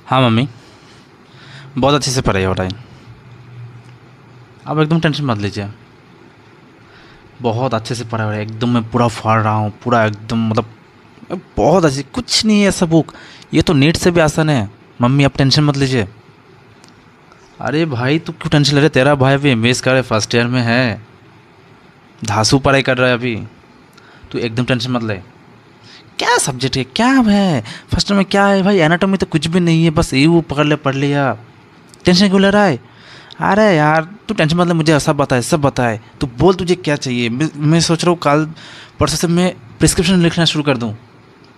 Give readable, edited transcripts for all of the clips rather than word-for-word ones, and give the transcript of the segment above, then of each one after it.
हाँ मम्मी, बहुत अच्छे से पढ़ाई हो रहा है। आप एकदम टेंशन मत लीजिए। बहुत अच्छे से पढ़ा हो रहा है एकदम। मैं पूरा पढ़ रहा हूँ, पूरा एकदम मतलब बहुत अच्छी। कुछ नहीं है ऐसा बुक, ये तो नीट से भी आसान है। मम्मी आप टेंशन मत लीजिए। अरे भाई तू क्यों टेंशन ले रहा है? तेरा भाई अभी एमबीएस कर रहा है, फर्स्ट ईयर में है, धांसू पढ़ाई कर रहा है अभी। तू एकदम टेंशन मत ले। क्या सब्जेक्ट है, क्या है फर्स्ट ईयर में? क्या है भाई, एनाटॉमी तो कुछ भी नहीं है, बस ये वो पकड़ ले, पढ़ लिया। टेंशन क्यों ले रहा है? अरे यार तू टेंशन मतलब, मुझे सब बताए, सब बताए। तू बोल तुझे क्या चाहिए। मैं सोच रहा हूँ कल परसों से मैं प्रिस्क्रिप्शन लिखना शुरू कर दूँ।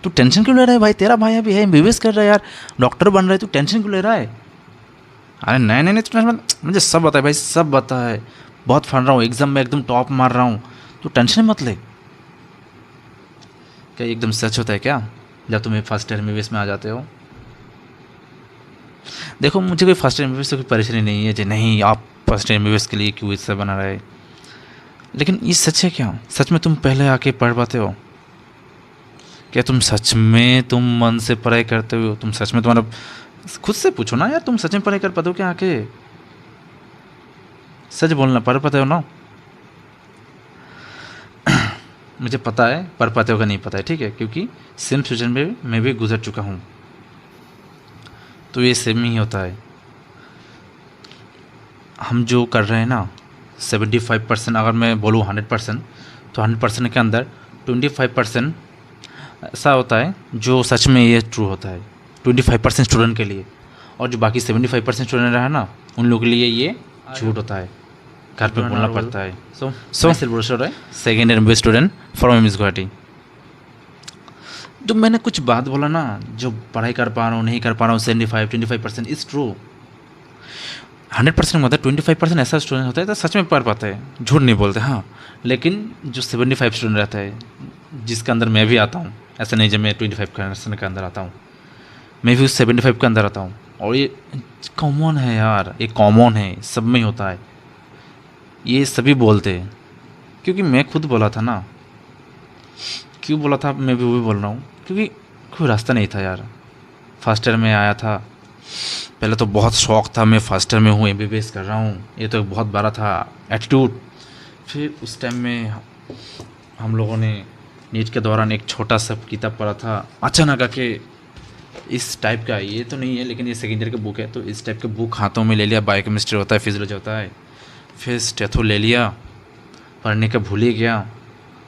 तू टेंशन क्यों ले रहा है भाई? तेरा भाई अभी है, एमबीबीएस कर रहा है यार, डॉक्टर बन रहा है, तू टेंशन क्यों ले रहा है? अरे नहीं नहीं नहीं, तू टेंशन मत, मुझे सब बताए भाई, सब बताए। बहुत पढ़ रहा हूँ, एग्जाम में एकदम टॉप मार रहा हूँ। तू टेंशन मत ले। क्या एकदम सच होता है क्या जब तुम्हें फर्स्ट ईयर एमबीबीएस में आ जाते हो? देखो मुझे कोई फर्स्ट ईयर एमबीबीएस से कोई परेशानी नहीं है जी, नहीं आप फर्स्ट ईयर एमबीबीएस के लिए क्यों इससे बना रहे। लेकिन ये सच है क्या? सच में तुम पहले आके पढ़ पाते हो क्या? तुम सच में तुम मन से पढ़ाई करते हो? तुम सच में तुम्हारा खुद से पूछो ना यार, तुम सच में पढ़ाई कर पाते हो क्या आके? सच बोलना, पढ़ पाते हो ना? मुझे पता है पढ़ पाते हो का नहीं पता है, ठीक है, क्योंकि सेम सिचुएशन में मैं भी गुजर चुका हूँ। तो ये सेम ही होता है। हम जो कर रहे हैं ना, 75%, अगर मैं बोलूँ 100%, तो 100% के अंदर 25% ऐसा होता है जो सच में ये ट्रू होता है, 25% स्टूडेंट के लिए। और जो बाकी 75% स्टूडेंट रहा ना, उन लोगों के लिए ये झूठ होता है, घर पे बोलना पड़ता है। सो सिर्फ है second year student from MS Guwahati. जो मैंने कुछ बात बोला ना, जो पढ़ाई कर पा रहा हूँ, नहीं कर पा रहा हूँ, 25% इज़ ट्रू। 100% मतलब 25% ऐसा स्टूडेंट होता है तो सच में पढ़ पाता है, झूठ नहीं बोलते। हाँ, लेकिन जो 75 स्टूडेंट रहता है, जिसके अंदर मैं भी आता हूँ, ऐसा नहीं जब मैं 25% के अंदर आता हूँ, मैं भी उस 75 के अंदर आता हूँ। और ये कॉमन है यार, ये कॉमन है, सब में ही होता है, ये सभी बोलते हैं। क्योंकि मैं खुद बोला था ना, क्यों बोला था मैं भी वही बोल रहा हूँ, क्योंकि कोई रास्ता नहीं था यार। फर्स्ट ईयर में आया था, पहले तो बहुत शौक था, मैं फर्स्ट ईयर में हूँ, एमबीबीएस कर रहा हूँ, ये तो एक बहुत बड़ा था एटीट्यूड। फिर उस टाइम में हम लोगों ने नीट के दौरान एक छोटा सा किताब पढ़ा था, अचानक आके इस टाइप का, ये तो नहीं है लेकिन ये सेकेंड ईयर का बुक है, तो इस टाइप के बुक हाथों में ले लिया। बायोकेमिस्ट्री होता है, फिजियोलॉजी होता है, फिर स्टेथो ले लिया, पढ़ने का भूल ही गया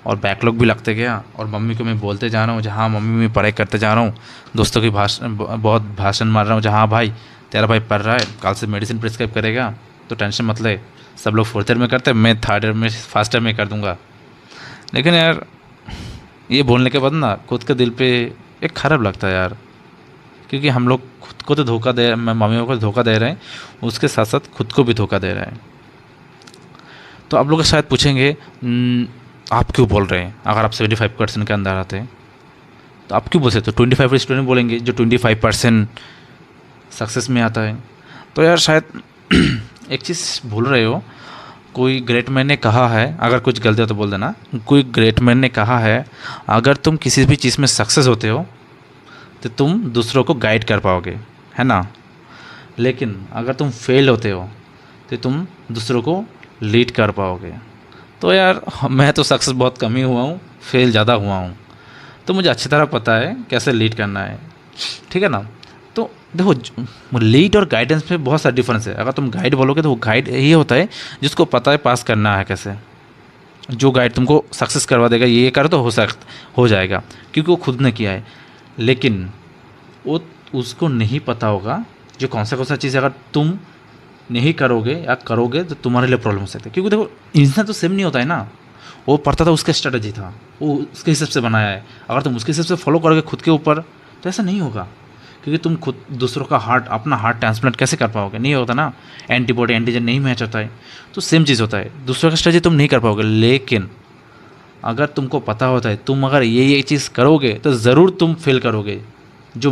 और बैकलॉग भी लगते गया। और मम्मी को मैं बोलते जा रहा हूँ, जहाँ मम्मी मैं पढ़ाई करते जा रहा हूँ, दोस्तों की बहुत भाषण मार रहा हूँ, जहाँ भाई तेरा भाई पढ़ रहा है, कल से मेडिसिन प्रिस्क्राइब करेगा, तो टेंशन मत ले। सब लोग फोर्थ ईयर में करते हैं, मैं थर्ड ईयर में, फर्स्ट ईयर में कर दूँगा। लेकिन यार ये बोलने के बाद ना खुद के दिल पे एक ख़राब लगता है यार, क्योंकि हम लोग खुद को तो धोखा दे, मम्मी को धोखा दे रहे हैं, उसके साथ साथ खुद को भी धोखा दे रहे हैं। तो आप लोग शायद पूछेंगे आप क्यों बोल रहे हैं? अगर आप 75% के अंदर आते हैं तो आप क्यों बोल सकते हो? 25 स्टूडेंट बोलेंगे जो 25% सक्सेस में आता है। तो यार शायद एक चीज़ भूल रहे हो, कोई ग्रेट मैन ने कहा है, अगर कुछ गलती हो तो बोल देना, कोई ग्रेट मैन ने कहा है अगर तुम किसी भी चीज़ में सक्सेस होते हो तो तुम दूसरों को गाइड कर पाओगे, है ना? लेकिन अगर तुम फेल होते हो तो तुम दूसरों को लीड कर पाओगे। तो यार मैं तो सक्सेस बहुत कम ही हुआ हूँ, फेल ज़्यादा हुआ हूँ, तो मुझे अच्छी तरह पता है कैसे लीड करना है, ठीक है ना? तो देखो लीड और गाइडेंस में बहुत सारा डिफरेंस है। अगर तुम गाइड बोलोगे तो वो गाइड ये होता है जिसको पता है पास करना है कैसे, जो गाइड तुमको सक्सेस करवा देगा, ये कर तो हो जाएगा क्योंकि वो खुद ने किया है। लेकिन वो उसको नहीं पता होगा जो कौन सा चीज़ अगर तुम नहीं करोगे या करोगे तो तुम्हारे लिए प्रॉब्लम हो सकता है। क्योंकि देखो इंसान तो सेम नहीं होता है ना, वो पढ़ता था, उसका स्ट्रेटजी था, वो उसके हिसाब से बनाया है। अगर तुम उसके हिसाब से फॉलो करोगे खुद के ऊपर तो ऐसा नहीं होगा, क्योंकि तुम खुद दूसरों का अपना हार्ट ट्रांसप्लांट कैसे कर पाओगे? नहीं होता ना, एंटीबॉडी एंटीजन नहीं मैच होता है। तो सेम चीज़ होता है, दूसरों का स्ट्रेटजी तुम नहीं कर पाओगे। लेकिन अगर तुमको पता होता है तुम अगर ये चीज़ करोगे तो ज़रूर तुम फेल करोगे। जो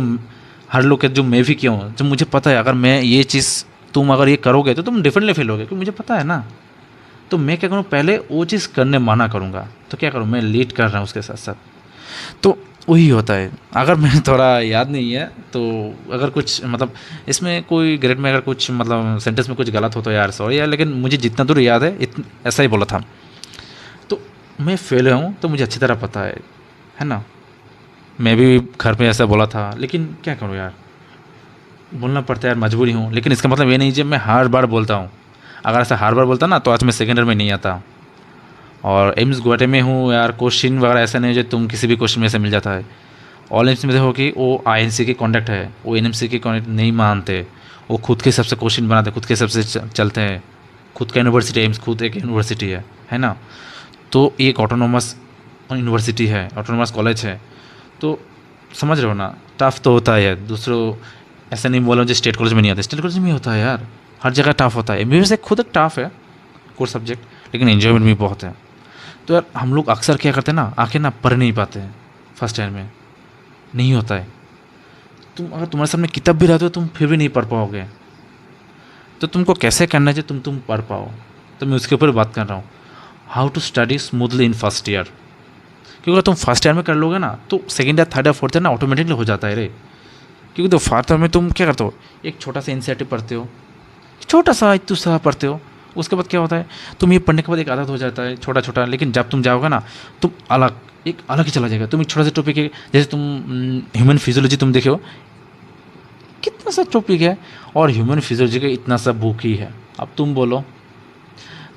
हर लोग के, जो मैं भी किया हूँ, जो मुझे पता है अगर मैं ये चीज़ तुम अगर ये करोगे तो तुम डेफिनेटली फेल होगे, क्योंकि मुझे पता है ना। तो मैं क्या करूँ, पहले वो चीज़ करने माना करूँगा। तो क्या करूँ, मैं लीड कर रहा हूँ उसके साथ साथ। तो वही होता है। अगर मैं थोड़ा याद नहीं है तो अगर कुछ मतलब इसमें कोई ग्रेड में अगर कुछ मतलब सेंटेंस में कुछ गलत हो तो यार सॉरी यार, लेकिन मुझे जितना दूर याद है ऐसा ही बोला था। तो मैं फेल हुआ हूँ तो मुझे अच्छी तरह पता है ना। मैं भी घर पे ऐसा बोला था, लेकिन क्या करूँ यार, बोलना पड़ता है यार, मजबूरी हूँ। लेकिन इसका मतलब ये नहीं जब मैं हर बार बोलता हूँ। अगर ऐसा हर बार बोलता ना तो आज मैं सेकेंड ईयर में नहीं आता। और एम्स गुवाहाटी में हूँ यार, क्वेश्चन वगैरह ऐसा नहीं है जो तुम किसी भी क्वेश्चन में से मिल जाता है। ऑल एम्स में देखो कि वो आईएनसी के कॉन्टैक्ट है, वो एनएमसी के कॉन्टैक्ट नहीं मानते। वो खुद के हिसाब से क्वेश्चन बनाते, खुद के हिसाब से चलते हैं। खुद का यूनिवर्सिटी, एम्स खुद एक यूनिवर्सिटी है ना। तो एक ऑटोनोमस यूनिवर्सिटी है, ऑटोनोमस कॉलेज है। तो समझ रहे हो ना, टफ तो होता है यार। दूसरों ऐसा नहीं बोला जो स्टेट कॉलेज में नहीं आता, स्टेट कॉलेज में होता है यार, हर जगह टफ होता है। एमबीबीएस एक खुद एक टफ है कोर्स सब्जेक्ट, लेकिन एन्जॉयमेंट भी बहुत है। तो यार हम लोग अक्सर क्या करते हैं ना, आके ना पढ़ नहीं पाते हैं फर्स्ट ईयर में, नहीं होता है। तुम अगर तुम्हारे सामने किताब भी रहते हो तुम फिर भी नहीं पढ़ पाओगे। तो तुमको कैसे करना चाहिए तुम पढ़ पाओ। तो मैं उसके ऊपर बात कर रहा हूँ, how to study smoothly in first year. क्योंकि अगर तुम फर्स्ट ईयर में कर लोगे ना तो second year, third year, fourth year ना ऑटोमेटिकली हो जाता है रे। क्योंकि तो फर्स्ट ईयर में तुम क्या करते हो, एक छोटा सा इनिशिएटिव पढ़ते हो, छोटा सा इतना सा पढ़ते हो। उसके बाद क्या होता है, तुम ये पढ़ने के बाद एक आदत हो जाता है छोटा छोटा। लेकिन जब तुम जाओगे ना तुम एक अलग ही चला जाएगा। तुम एक छोटा सा टॉपिक है, जैसे तुम ह्यूमन फिजियोलॉजी तुम देखे हो, कितना सा टॉपिक है, और ह्यूमन फिजियोलॉजी का इतना सा बुक ही है। अब तुम बोलो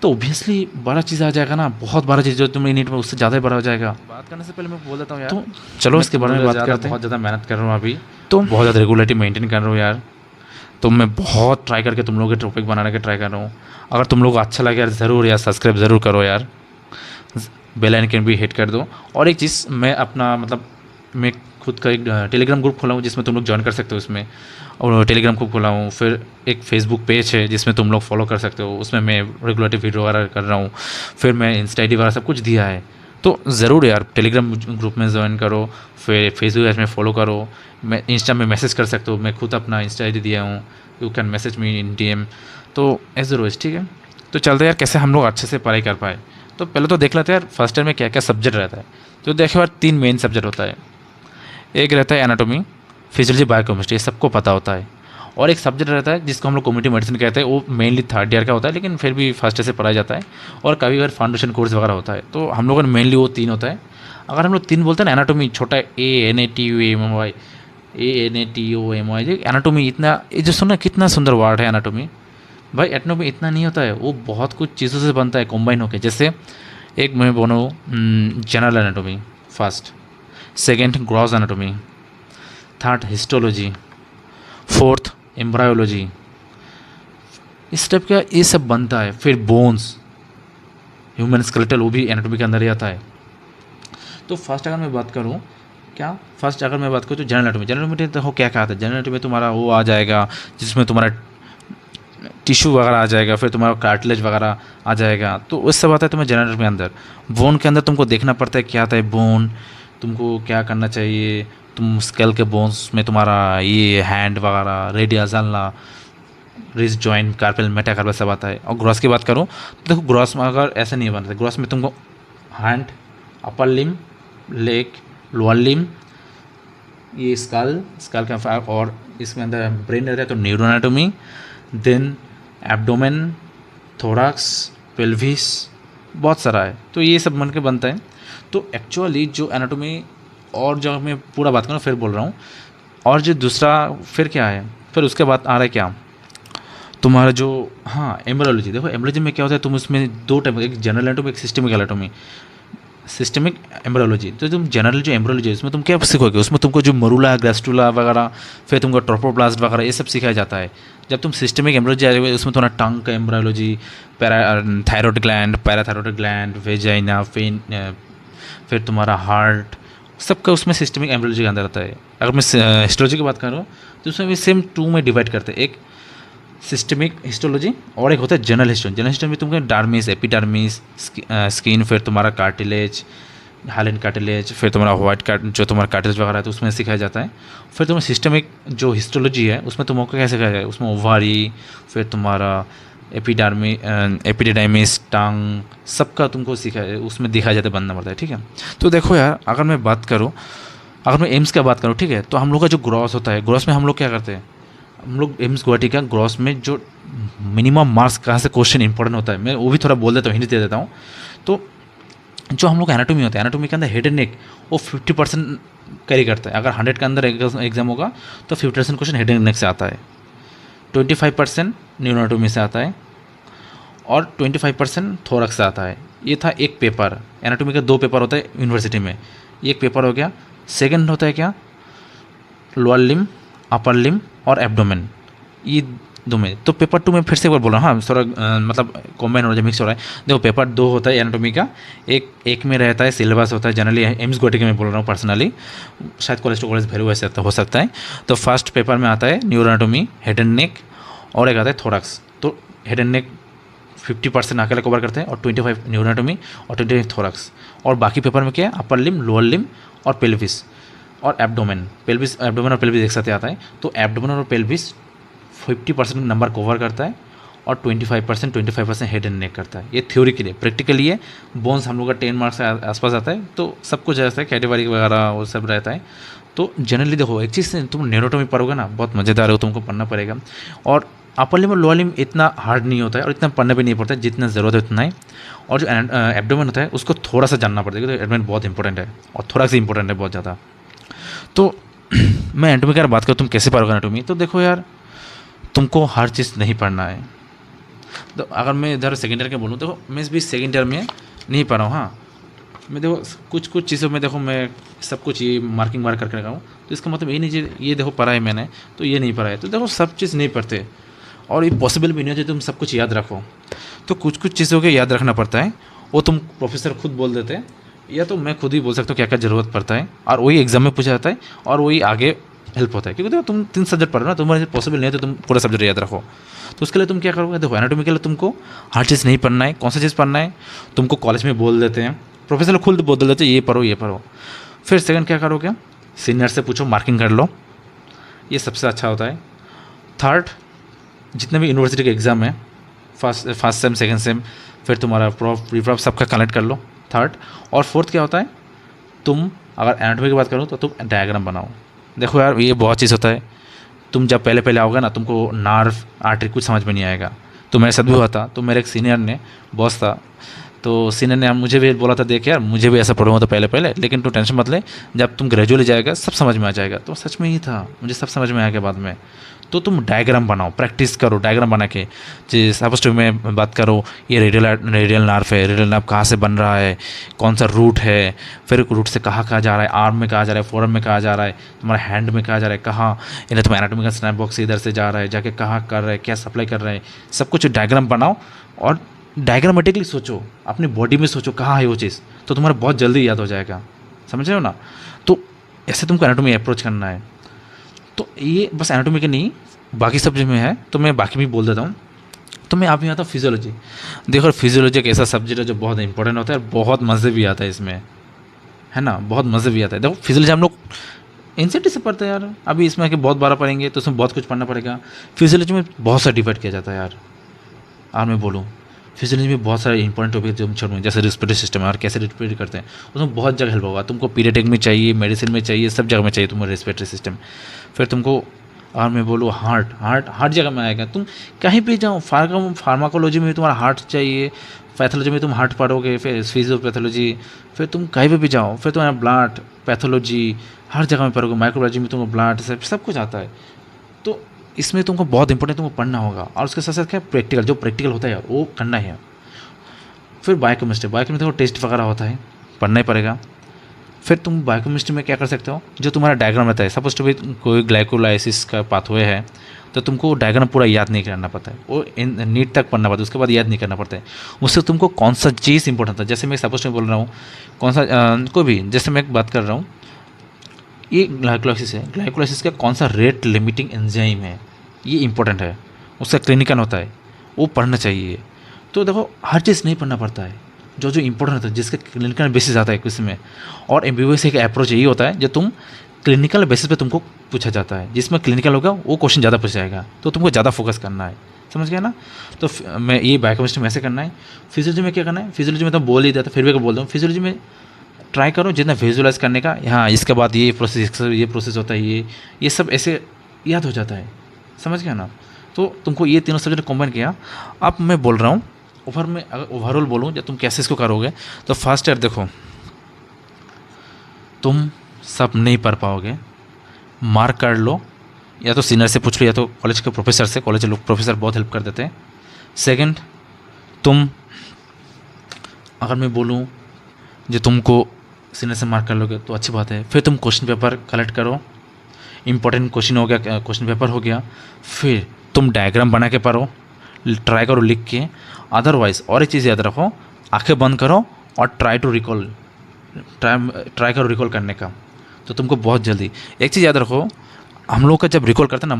तो ऑब्वियसली बड़ा चीज़ आ जाएगा ना, बहुत बड़ा चीज़ जो तुम यूनिट में उससे ज़्यादा ही बड़ा हो जाएगा। बात करने से पहले मैं बोल देता हूँ यार, तो चलो इसके बारे में बात करते हैं। बहुत ज़्यादा मेहनत कर रहा हूँ अभी, तो बहुत ज़्यादा रेगुलरिटी मेंटेन कर रहा हूँ यार। तो मैं बहुत ट्राई करके तुम लोगों के टॉपिक बनाने का ट्राई कर रहा हूँ। अगर तुम लोग अच्छा लगे यार ज़रूर यार सब्सक्राइब ज़रूर करो यार, बेल आइकन भी हिट कर दो। और एक चीज़, मैं अपना मतलब मैं खुद का एक टेलीग्राम ग्रुप खोला हूँ जिसमें तुम लोग ज्वाइन कर सकते हो उसमें। और टेलीग्राम ग्रुप खोला हूँ, फिर एक फेसबुक पेज है जिसमें तुम लोग फॉलो कर सकते हो, उसमें मैं रेगुलरली वीडियो वगैरह कर रहा हूँ। फिर मैं इंस्टा ID वगैरह सब कुछ दिया है। तो ज़रूर यार टेलीग्राम ग्रुप में ज्वाइन करो, फिर फेसबुक पेज में फॉलो करो। मैं इंस्टा में मैसेज कर सकते हो, मैं खुद अपना इंस्टा ID दिया हूँ, you can message me in DM। तो एज रोज ठीक है। तो चलते यार कैसे हम लोग अच्छे से पढ़ाई कर पाए। तो पहले तो देख लेते हैं यार फर्स्ट ईयर में क्या क्या सब्जेक्ट रहता है। तो देखो यार 3 मेन सब्जेक्ट होता है। एक रहता है एनाटॉमी, फिजियोलॉजी, बायोकेमिस्ट्री, ये सबको पता होता है। और एक सब्जेक्ट रहता है जिसको हम लोग कम्युनिटी मेडिसिन कहते हैं, वो मेनली थर्ड ईयर का होता है, लेकिन फिर भी फर्स्ट ईयर से पढ़ाया जाता है। और कभी कभी फाउंडेशन कोर्स वगैरह होता है। तो हम लोगों ने मेनली वो 3 होता है। अगर हम लोग 3 बोलते हैं ना, एनाटॉमी छोटा ANATOMY, ANATOMY, एनाटॉमी इतना, ये जो सुना कितना सुंदर वर्ड है एनाटॉमी। भाई एनाटॉमी इतना नहीं होता है, वो बहुत कुछ चीज़ों से बनता है कॉम्बाइन होकर। जैसे एक मैं बोलूँ general anatomy first, second gross anatomy, third histology, fourth embryology, इस टाइप का ये सब बनता है। फिर बोन्स, ह्यूमन स्केलेटल, वो भी एनाटॉमी के अंदर ही आता है। तो फर्स्ट अगर मैं बात करूँ तो जनरल एनाटॉमी, देखो क्या क्या आता है। जनरल एनाटॉमी में तुम्हारा वो आ जाएगा जिसमें तुम्हारा टिश्यू वगैरह आ जाएगा, फिर तुम्हारा कार्टिलेज वगैरह आ जाएगा। तो उस सब आता है तुम्हें जनरल एनाटॉमी के अंदर। बोन के अंदर तुमको देखना पड़ता है क्या आता है बोन, तुमको क्या करना चाहिए। तुम स्केल के बोन्स में तुम्हारा ये हैंड वगैरह, radius, ulna, wrist joint, carpel, metacarpal सब आता है। और ग्रॉस की बात करूँ तो देखो ग्रॉस में अगर ऐसे नहीं बनता, ग्रॉस में तुमको हैंड, अपर लिम, लेग, लोअर लिम, ये स्कल का, और इसमें अंदर ब्रेन रहता है तो neuroanatomy, then abdomen, thorax, pelvis, बहुत सारा है। तो ये सब मन के बनता है। तो एक्चुअली जो एनाटॉमी, और जो मैं पूरा बात करूँ फिर बोल रहा हूँ, और जो दूसरा फिर क्या है, फिर उसके बाद आ रहा है क्या तुम्हारा जो, हाँ एम्ब्रियोलॉजी। देखो एम्ब्रियोलॉजी में क्या होता है, तुम उसमें 2 टाइप, एक जनरल एनाटॉमी, एक सिस्टेमिक एनाटॉमी, सिस्टेमिक एम्ब्रियोलॉजी। तो तुम जनरल जो एम्ब्रियोलॉजी है उसमें तुम क्या सीखोगे, उसमें तुमको जो मरूला, ग्रेस्टुला वगैरह, फिर तुमको ट्रोपोप्लास्ट वगैरह ये सब सिखाया जाता है। जब तुम सिस्टेमिक एम्ब्रियोलॉजी आएगा उसमें तुम्हारा टंग का embryology, thyroid gland, parathyroid gland, vagina, फिर तुम्हारा हार्ट, सबका उसमें सिस्टेमिक एम्ब्रियोलॉजी के अंदर आता है। अगर मैं हिस्टोलॉजी की बात करूँ तो उसमें भी सेम 2 में डिवाइड करते हैं, एक सिस्टेमिक हिस्टोलॉजी और एक होता है जनरल हिस्टोलॉजी। जनरल हिस्टोलॉजी में तुमको डार्मिस, एपिडर्मिस, स्किन, फिर तुम्हारा कार्टिलेज, हाइलेंड कार्टिलेज, फिर तुम्हारा व्हाइट जो तुम्हारा कार्टिलेज वगैरह है तो उसमें सिखाया जाता है। फिर तुम्हारा सिस्टेमिक जो हिस्टोलॉजी है उसमें तुमको क्या सिखाया जाए, उसमें ओवारी, फिर तुम्हारा एपिडिडाइमिस, टंग, सबका तुमको सिखाया, उसमें दिखाया जाता है, बनना पड़ता है। ठीक है। तो देखो यार अगर मैं बात करूँ अगर मैं एम्स की बात करूँ, ठीक है, तो हम लोग का जो ग्रॉस होता है, ग्रॉस में हम लोग क्या करते हैं, हम लोग एम्स गुवाहाटी का ग्रॉस में जो मिनिमम मार्क्स कहाँ से क्वेश्चन इंपॉर्टेंट होता है, मैं वो भी थोड़ा बोल देता हूँ, हिंदी दे देता हूँ। तो जो हम लोग एनाटॉमी होता है, एनाटॉमी के अंदर हेड एंड नेक वो 50% कैरी करता है। अगर 100 के अंदर एग्जाम होगा तो 50% क्वेश्चन हेड एंड नेक से आता है, 25% न्यूरोएनाटॉमी से आता है और 25% थोरक्स से आता है। ये था एक पेपर। एनाटॉमी का 2 पेपर होता है यूनिवर्सिटी में, ये एक पेपर हो गया। सेकंड होता है क्या, लोअर लिम, अपर लिम और एब्डोमेन, ये 2 में। तो पेपर 2 में फिर से एक बार बोल रहा हूँ, हाँ थोड़ा मतलब कॉम्बाइन हो रहा है, मिक्स हो रहा है। देखो पेपर 2 होता है एनाटॉमी का, एक में रहता है सिलेबस होता है, जनरली एम्स गुवाहाटी के मैं बोल रहा हूँ पर्सनली, शायद कॉलेज टू कॉलेज वेरी वैसे हो सकता है। तो फर्स्ट पेपर में आता है न्यूरोएनाटॉमी, हेड एंड नेक और एक आता है थोरक्स। तो हेड एंड नेक 50% अकेले कवर करते हैं और 25 न्यूरोएनाटॉमी और 25 थोरक्स। और बाकी पेपर में क्या है, अपर लिम, लोअर लिम और पेल्विस और एब्डोमेन। पेल्विस, एब्डोमेन और पेल्विस एक साथ आता है। तो एब्डोमेन और पेल्विस 50% नंबर कवर करता है और 25% हेड एंड नेक करता है। ये थ्योरी के लिए। प्रैक्टिकली ये बोन्स हम लोग का 10 मार्क्स के आसपास आता है, तो सब कुछ ऐसा है, कैटेगरी वगैरह वो सब रहता है। तो जनरली देखो एक चीज़ से तुम न्यूरोएनाटॉमी पढ़ोगे ना, बहुत मज़ेदार है, तुमको पढ़ना पड़ेगा। और अपर लिम और लोअर लिम इतना हार्ड नहीं होता है और इतना पढ़ने भी नहीं पड़ता है, जितना ज़रूरत है उतना ही। और जो एब्डोमेन होता है उसको थोड़ा सा जानना पड़ता है, क्योंकि एब्डोमेन बहुत इंपॉर्टेंट है और थोड़ा सा इंपॉर्टेंट है, बहुत ज़्यादा। तो मैं एनाटॉमी की अगर बात करूँ, तुम कैसे पढ़ोगे एनाटॉमी, तो देखो यार तुमको हर चीज़ नहीं पढ़ना है। तो अगर मैं इधर सेकेंड ईयर के बोलूँ, देखो मैं भी सेकेंड ईयर में नहीं पढ़ा हूँ। हाँ, मैं देखो कुछ चीज़ों में देखो मैं सब कुछ ये मार्किंग करके रखा हूँ, तो इसका मतलब ये नहीं ये देखो पढ़ा है मैंने तो ये नहीं पढ़ा है। तो देखो सब चीज़ नहीं पढ़ते और ये पॉसिबल भी नहीं होती तुम सब कुछ याद रखो। तो कुछ चीज़ों के याद रखना पड़ता है, वो तुम प्रोफेसर खुद बोल देते हैं या तो मैं खुद ही बोल सकता हूँ क्या क्या ज़रूरत पड़ता है, और वही एग्जाम में पूछा जाता है और वही आगे हेल्प होता है। क्योंकि देखो तुम 3 सब्जेक्ट पढ़ रहे हो ना, तुम्हारे पॉसिबल नहीं है तो तुम पूरा सब्जेक्ट याद रखो। तो उसके लिए तुम क्या करोगे, देखो एनाटॉमी के लिए तुमको हर चीज़ नहीं पढ़ना है। कौन सा चीज़ पढ़ना है, तुमको कॉलेज में बोल देते हैं, प्रोफेसर खुद बोल देते हैं ये पढ़ो ये पढ़ो। फिर सेकंड क्या करोगे, सीनियर से पूछो, मार्किंग कर लो, ये सबसे अच्छा होता है। थर्ड, जितने भी यूनिवर्सिटी के एग्ज़ाम है, फर्स्ट सेम सेकंड सेम, फिर तुम्हारा प्री-प्रॉप सबका कलेक्ट कर लो, थर्ड। और फोर्थ क्या होता है, तुम अगर एनाटॉमी की बात करूँ तो तुम डायग्राम बनाओ। देखो यार ये बहुत चीज़ होता है, तुम जब पहले आओगे ना, तुमको नार्व आर्टरी कुछ समझ में नहीं आएगा। तो मेरे साथ भी हुआ था। तो मेरे एक सीनियर ने, बॉस था, तो सीनियर ने मुझे भी बोला था, देख यार मुझे भी ऐसा पढ़ूंगा तो पहले, लेकिन तू टेंशन मत ले, जब तुम ग्रेजुअली जाएगा सब समझ में आ जाएगा। तो सच में ही था, मुझे सब समझ में आ गया बाद में। तो तुम डायग्राम बनाओ, प्रैक्टिस करो डायग्राम बना के। जैसे सपोज टू मैं बात करो, ये रेडियल नार्व है, रेडियल नार्व कहाँ से बन रहा है, कौन सा रूट है, फिर रूट से कहाँ जा रहा है, आर्म में कहाँ जा रहा है, फोरम में कहाँ जा रहा है, तुम्हारा हैंड में कहाँ जा रहा है, कहाँ इन्हें तुम्हारा एनाटॉमी का स्नैप बॉक्स इधर से जा रहा है, जाके कहाँ कर रहा है, क्या सप्लाई कर रहा है, सब कुछ डायग्राम बनाओ और डायग्रामेटिकली सोचो, अपनी बॉडी में सोचो कहाँ है वो चीज़, तो तुम्हारा बहुत जल्दी याद हो जाएगा। समझ रहे हो ना। तो ऐसे तुमको एनाटॉमी अप्रोच करना है। तो ये बस एनाटॉमी के नहीं, बाकी सब में है, तो मैं बाकी भी बोल देता हूँ। तो मैं आप यहाँ आता हूँ फिजियोलॉजी। देखो फिजियोलॉजी एक ऐसा सब्जेक्ट है जो बहुत इंपॉर्टेंट होता है और बहुत मज़े भी आता है इसमें, है ना, बहुत मज़े भी आता है। देखो फिजियोलॉजी हम लोग एनसीईआरटी से पढ़ते हैं यार, अभी इसमें आके बहुत बारह पढ़ेंगे तो उसमें बहुत कुछ पढ़ना पड़ेगा। फिजियोलॉजी में बहुत सा डिवाइड किया जाता है यार। और मैं बोलूँ फिजियोलॉजी में बहुत सारे इंपॉर्टेंट टॉपिक जो हम छोड़ूंगे, जैसे रिस्पिरेटरी सिस्टम है और कैसे रिस्पिरेट करते हैं, उसमें बहुत जगह हेल्प होगा। तुमको पीडियाट्रिक में चाहिए, मेडिसिन में चाहिए, सब जगह में चाहिए तुमको रिस्पिरेटरी सिस्टम। फिर तुमको, और मैं बोलूँ हार्ट जगह में आएगा। तुम कहीं भी जाओ, फार्माकोलॉजी में तुम्हारा हार्ट चाहिए, पैथोलॉजी में तुम हार्ट पढ़ोगे, फिर फिजियोपैथोलॉजी, फिर तुम कहीं पर भी जाओ, फिर तुम्हारा ब्लड पैथोलॉजी हर जगह में पढ़ोगे, माइक्रोबायोलॉजी में तुमको ब्लड सब कुछ आता है। तो इसमें तुमको बहुत इंपॉर्टेंट तुमको पढ़ना होगा। और उसके साथ साथ क्या प्रैक्टिकल, जो प्रैक्टिकल होता है वो करना है। फिर बायोकेमिस्ट्री तो टेस्ट वगैरह होता है, पढ़ना ही पड़ेगा। फिर तुम बायोकेमिस्ट्री में क्या कर सकते हो, जो तुम्हारा डायग्राम रहता है, सपोज टू भी कोई ग्लाइकोलाइसिस का पाथवे है, तो तुमको डायग्राम पूरा याद नहीं करना पड़ता है, वो नीट तक पढ़ना पड़ता है, उसके बाद याद नहीं करना पड़ता है। उससे तुमको कौन सा चीज़ इंपॉर्टेंट था, जैसे मैं सपोज टू बोल रहा हूँ, कौन सा कोई भी, जैसे मैं बात कर रहा हूँ, ये ग्लाइकोलाइसिस है, ग्लाइकोलाइसिस का कौन सा रेट लिमिटिंग एंजाइम है, ये इंपॉर्टेंट है, उसका क्लिनिकल होता है, वो पढ़ना चाहिए। तो देखो हर चीज़ नहीं पढ़ना पड़ता है, जो इंपॉर्टेंट होता है, जिसका क्लिनिकल बेसिस आता है किसी में। और एमबीबीएस एक अप्रोच यही होता है, जो तुम क्लिनिकल बेसिस पे तुमको पूछा जाता है, जिसमें क्लिनिकल होगा वो क्वेश्चन ज़्यादा पूछा जाएगा, तो तुमको ज़्यादा फोकस करना है। समझ गया ना। तो मैं ये बायोकेमिस्ट्री में ऐसे करना है। फिजियोलॉजी में क्या करना है, फिजियोलॉजी में तो बोल ही देता, फिर भी बोल दूँ, फिजियोलॉजी में ट्राई करो जितना विजुअलाइज करने का, हाँ इसके बाद ये प्रोसेस होता है, ये सब ऐसे याद हो जाता है, समझ गया ना। तो तुमको ये तीनों सब्जेक्ट कॉम्बाइन किया। अब मैं बोल रहा हूँ अगर ओवरऑल बोलूँ जब तुम कैसे इसको करोगे, तो फर्स्ट ईयर देखो तुम सब नहीं पढ़ पाओगे, मार्क कर लो, या तो सीनियर से पूछ लो या तो कॉलेज के प्रोफेसर से, कॉलेज के लोग प्रोफेसर बहुत हेल्प कर देते हैं। सेकंड, तुम अगर मैं बोलूँ जो तुमको सीनियर से मार्क कर लोगे तो अच्छी बात है। फिर तुम क्वेश्चन पेपर कलेक्ट करो, इंपॉर्टेंट क्वेश्चन हो गया, क्वेश्चन पेपर हो गया। फिर तुम डायग्राम बना के पढ़ो, ट्राई करो लिख के। अदरवाइज़ और एक चीज़ याद रखो, आंखें बंद करो और ट्राई करो रिकॉल करने का, तो तुमको बहुत जल्दी। एक चीज़ याद रखो, हम लोग का जब रिकॉल करते हैं ना,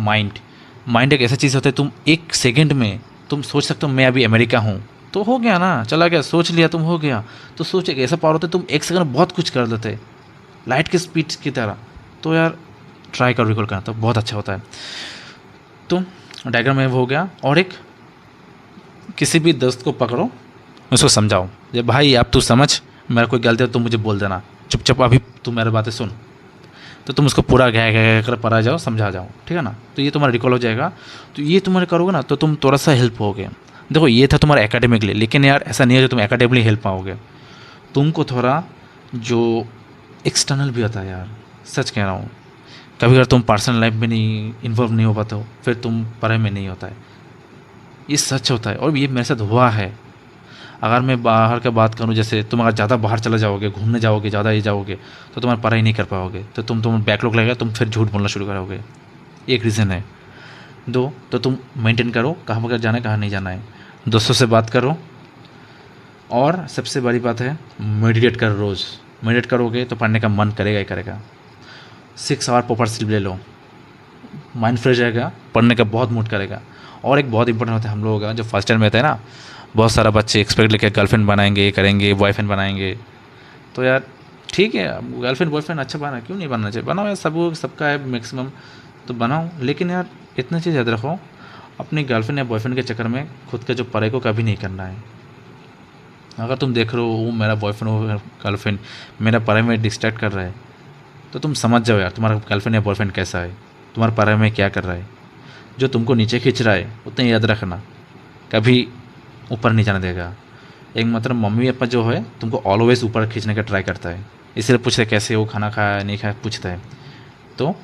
माइंड एक ऐसा चीज़ होता है, तुम एक सेकंड में तुम सोच सकते हो मैं अभी अमेरिका हूँ, तो हो गया ना, चला गया, सोच लिया तुम, हो गया। तो सोच एक ऐसा पावर होता है, तुम एक सेकंड में बहुत कुछ कर देते, लाइट की स्पीड की तरह। तो यार ट्राई करो रिकॉल करना, तो बहुत अच्छा होता है। तो डायग्राम में वो हो गया। और एक, किसी भी दोस्त को पकड़ो, उसको समझाओ, ये भाई अब तू समझ, मेरा कोई गलती है तो मुझे बोल देना, चुपचाप अभी तू मेरी बातें सुन। तो तुम उसको पूरा गह कर पढ़ा जाओ, समझा जाओ, ठीक है ना। तो ये तुम्हारा रिकॉल हो जाएगा। तो ये तुम्हारे करोगे ना तो तुम थोड़ा सा हेल्प होगे। देखो ये था तुम्हारा एकेडमिक लिए, लेकिन यार ऐसा नहीं है जो तुम एकेडमिकली हेल्प पाओगे, तुमको थोड़ा जो एक्सटर्नल भी होता है यार, सच कह रहा हूँ। कभी अगर तुम पर्सनल लाइफ में नहीं इन्वॉल्व नहीं हो पाते हो, फिर तुम पढ़ाई में नहीं होता है, ये सच होता है। और ये मेरे साथ हुआ है। अगर मैं बाहर का बात करूँ, जैसे तुम अगर ज़्यादा बाहर चला जाओगे, घूमने जाओगे, ज़्यादा ये जाओगे, तो तुम्हारी पढ़ाई नहीं कर पाओगे, तो तुम बैकलॉग लगेगा, तुम फिर झूठ बोलना शुरू करोगे। एक रीज़न है। दो, तो तुम मेंटेन करो कहाँ पर जाना है कहाँ नहीं जाना है, दोस्तों से बात करो। और सबसे बड़ी बात है, मेडिटेट करो रोज़। मेडिटेट करोगे तो पढ़ने का मन करेगा ही करेगा। 6 आवर प्रॉपर स्लीप ले लो, माइंड फ्रेश रहेगा, पढ़ने का बहुत मूड करेगा। और एक बहुत इंपॉर्टेंट होता है हम लोगों का, जो फर्स्ट ईयर में होता है ना, बहुत सारा बच्चे एक्सपेक्ट लेके गर्लफ्रेंड बनाएंगे, ये करेंगे, बॉयफ्रेंड बनाएंगे। तो यार ठीक है, गर्लफ्रेंड बॉयफ्रेंड अच्छा बना, क्यों नहीं बनना चाहिए, बनाओ यार, सबका है मैक्सिमम, तो बनाओ। लेकिन यार इतना चीज़ याद रखो, अपनी गर्लफ्रेंड या बॉयफ्रेंड के चक्कर में खुद का जो पढ़ाई को कभी नहीं करना है। अगर तुम देख रहे हो वो मेरा बॉयफ्रेंड हो गर्लफ्रेंड मेरा पढ़ाई में डिस्ट्रैक्ट कर रहा है, तो तुम समझ जाओ यार तुम्हारा गर्लफ्रेंड या बॉयफ्रेंड कैसा है, तुम्हारे पढ़ाई में क्या कर रहा है। जो तुमको नीचे खींच रहा है उतना याद रखना, कभी ऊपर नहीं जाने देगा। एक मतलब मम्मी पापा जो है तुमको ऑलवेज ऊपर खींचने का ट्राई करता है, इसलिए पूछते कैसे हो, खाना खाया नहीं खाया, पूछता है। तो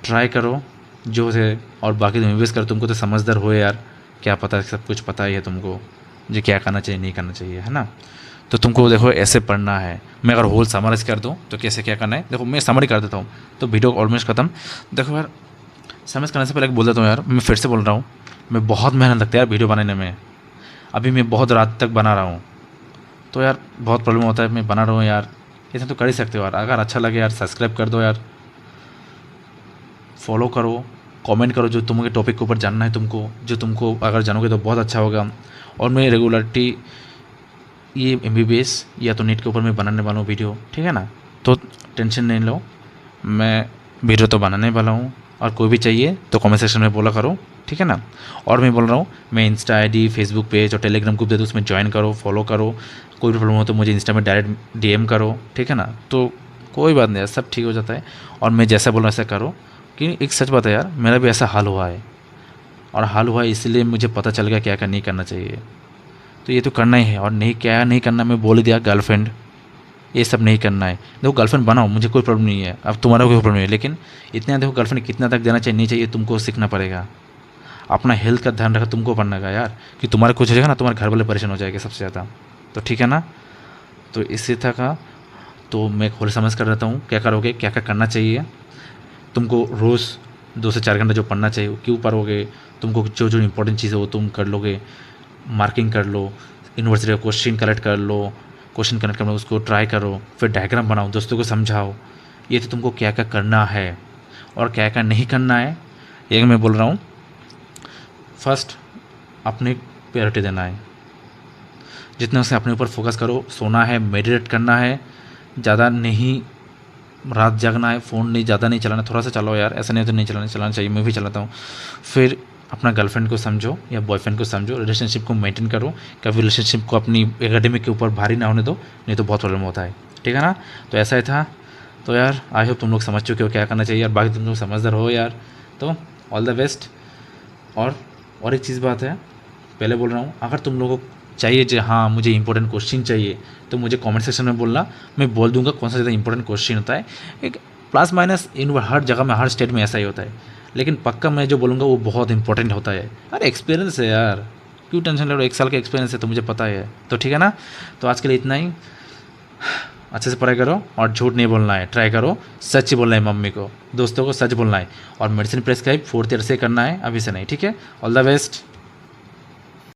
ट्राई करो जो है, और बाकी तुम इन्वेस्ट करो। तुमको तो समझदार हो यार, क्या पता, सब कुछ पता ही है तुमको जो क्या करना चाहिए नहीं करना चाहिए, है ना। तो तुमको देखो ऐसे पढ़ना है। मैं अगर होल समराइज़ कर दूँ तो कैसे क्या करना है, देखो मैं समरी कर देता हूँ, तो वीडियो ऑलमोस्ट ख़त्म। देखो यार, समझ करने से पहले बोल देता हूँ यार, मैं फिर से बोल रहा हूँ, मैं बहुत मेहनत लगता है यार वीडियो बनाने में। अभी मैं बहुत रात तक बना रहा हूँ, तो यार बहुत प्रॉब्लम होता है, मैं बना रहा हूँ यार। इतना तो कर ही सकते हो यार, अगर अच्छा लगे यार सब्सक्राइब कर दो यार, फॉलो करो, कमेंट करो जो तुम्हें टॉपिक के ऊपर जानना है जो तुमको अगर जानोगे तो बहुत अच्छा होगा। और मैं रेगुलरिटी ये MBBS या तो नीट के ऊपर मैं बनाने वाला हूँ वीडियो, ठीक है ना। तो टेंशन नहीं लो, मैं वीडियो तो बनाने वाला हूँ, और कोई भी चाहिए तो कमेंट सेक्शन में बोला करो, ठीक है ना। और मैं बोल रहा हूँ, मैं इंस्टा ID, फेसबुक पेज और टेलीग्राम ग्रुप दे दूँ, उसमें ज्वाइन करो, फॉलो करो। कोई भी प्रॉब्लम हो तो मुझे इंस्टा में डायरेक्ट DM करो, ठीक है ना। तो कोई बात नहीं, सब ठीक हो जाता है। और मैं जैसा बोल रहा हूँ ऐसा करो, कि एक सच बात है यार, मेरा भी ऐसा हाल हुआ है, और हाल हुआ है इसलिए मुझे पता चल गया क्या क्या नहीं करना चाहिए। तो ये तो करना ही है, और नहीं क्या नहीं करना मैं बोल ही दिया, गर्लफ्रेंड ये सब नहीं करना है। देखो गर्लफ्रेंड बनाओ, मुझे कोई प्रॉब्लम नहीं है, अब तुम्हारा कोई प्रॉब्लम नहीं है, लेकिन इतना देखो गर्लफ्रेंड कितना तक देना चाहिए नहीं चाहिए तुमको सीखना पड़ेगा। अपना हेल्थ का ध्यान रखा तुमको पड़ना का यार, कि तुम्हारा कुछ हो जाएगा ना, तुम्हारे घर वाले परेशान हो जाएंगे सबसे ज़्यादा। तो ठीक है ना, तो इससे था का, तो मैं खोल समझ कर रहता हूँ क्या करोगे, क्या क्या करना चाहिए। तुमको रोज़ 2 से 4 घंटे जो पढ़ना चाहिए क्यों पढ़ोगे, तुमको जो जो इंपॉर्टेंट चीज़ है वो तुम कर लोगे, मार्किंग कर लो, यूनिवर्सिटी का क्वेश्चन कलेक्ट कर लो, क्वेश्चन कलेक्ट करना उसको ट्राई करो, फिर डायग्राम बनाओ, दोस्तों को समझाओ। ये तो तुमको क्या क्या करना है और क्या क्या नहीं करना है, ये मैं बोल रहा हूँ। फर्स्ट अपने प्रायोरिटी देना है, जितना से अपने ऊपर फोकस करो। सोना है, मेडिटेट करना है, ज़्यादा नहीं रात जागना है, फ़ोन नहीं ज़्यादा नहीं चलाना, थोड़ा सा चलाओ यार, ऐसा नहीं तो नहीं चलाना चाहिए, मैं भी चलाता हूँ। फिर अपना गर्लफ्रेंड को समझो या बॉयफ्रेंड को समझो, रिलेशनशिप को मेंटेन करो, कभी रिलेशनशिप को अपनी एकेडमिक के ऊपर भारी ना होने दो, नहीं तो बहुत प्रॉब्लम होता है। ठीक है ना। तो ऐसा ही था। तो यार आई होप तुम लोग समझ चुके हो क्या करना चाहिए यार, बाकी तुम लोग समझदार हो यार। तो ऑल द बेस्ट। और एक चीज़ बात है, पहले बोल रहा हूँ, अगर तुम लोगों को चाहिए जो हाँ मुझे इंपॉर्टेंट क्वेश्चन चाहिए तो मुझे कमेंट सेक्शन में बोलना, मैं बोल दूंगा कौन सा ज़्यादा इंपॉर्टेंट क्वेश्चन होता है। एक प्लस माइनस इन हर जगह में हर स्टेट में ऐसा ही होता है, लेकिन पक्का मैं जो बोलूँगा वो बहुत इंपॉर्टेंट होता है। अरे एक्सपीरियंस है यार, क्यों टेंशन ले रहे हो, 1 साल का एक्सपीरियंस है तो मुझे पता है। तो ठीक है ना। तो आज के लिए इतना ही। अच्छे से पढ़ाई करो और झूठ नहीं बोलना है, ट्राई करो सच ही बोलना है, मम्मी को दोस्तों को सच बोलना है, और मेडिसिन प्रेस्क्राइब 4th ईयर से करना है, अभी से नहीं। ठीक है। All the best.